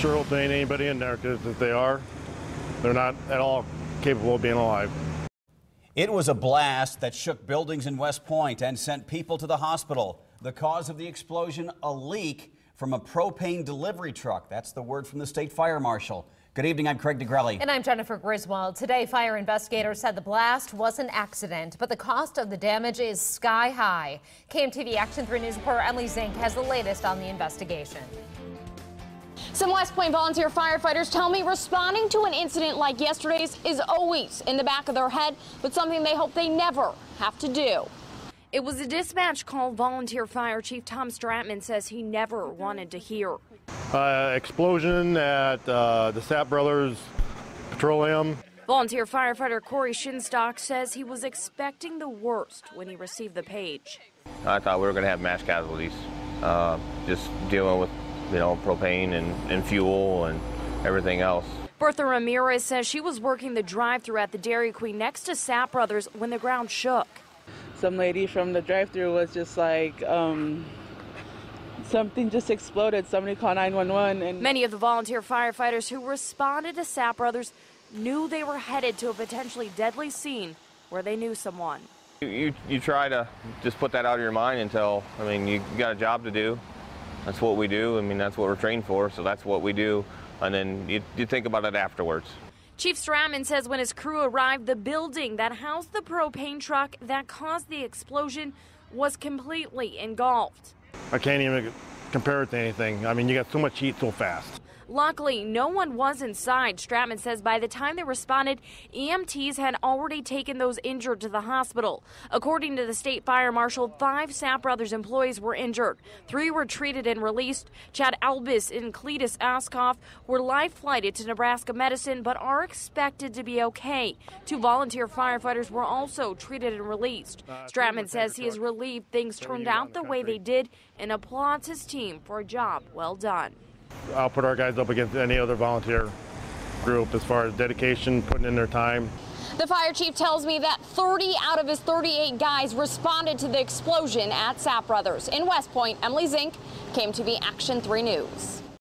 sure hope there ain't anybody in there, because if they are, they're not at all capable of being alive. It was a blast that shook buildings in West Point and sent people to the hospital. The cause of the explosion, a leak from a propane delivery truck. That's the word from the state fire marshal. Good evening, I'm Craig DeGrelli. And I'm Jennifer Griswold. Today, fire investigators said the blast was an accident, but the cost of the damage is sky high. KMTV Action 3 News reporter Emily Zink has the latest on the investigation. Some West Point volunteer firefighters tell me responding to an incident like yesterday's is always in the back of their head, but something they hope they never have to do. It was a dispatch call volunteer fire chief Tom Stratman says he never wanted to hear. Explosion at the Sapp Brothers Petroleum. Volunteer firefighter Corey Shinstock says he was expecting the worst when he received the page. I thought we were going to have mass casualties, just dealing with, propane and fuel and everything else. Bertha Ramirez says she was working the drive-thru at the Dairy Queen next to Sapp Brothers when the ground shook. Some lady from the drive-thru was just like, something just exploded. Somebody called 911. And many of the volunteer firefighters who responded to Sapp Brothers knew they were headed to a potentially deadly scene where they knew someone. You try to just put that out of your mind until, you got a job to do. That's what we do. That's what we're trained for, so that's what we do. And then you think about it afterwards. Chief Stratman says when his crew arrived, the building that housed the propane truck that caused the explosion was completely engulfed. I can't even compare it to anything. You got so much heat so fast. Luckily, no one was inside. Stratman says by the time they responded, EMTs had already taken those injured to the hospital. According to the state fire marshal, 5 Sapp Brothers employees were injured. 3 were treated and released. Chad Albus and Cletus Askoff were life-flighted to Nebraska Medicine but are expected to be okay. 2 volunteer firefighters were also treated and released. Stratman says he is relieved things turned out the way they did and applauds his team for a job well done. I'll put our guys up against any other volunteer group as far as dedication, putting in their time. The fire chief tells me that 30 out of his 38 guys responded to the explosion at Sapp Brothers. In West Point, Emily Zink, KMTV Action 3 News.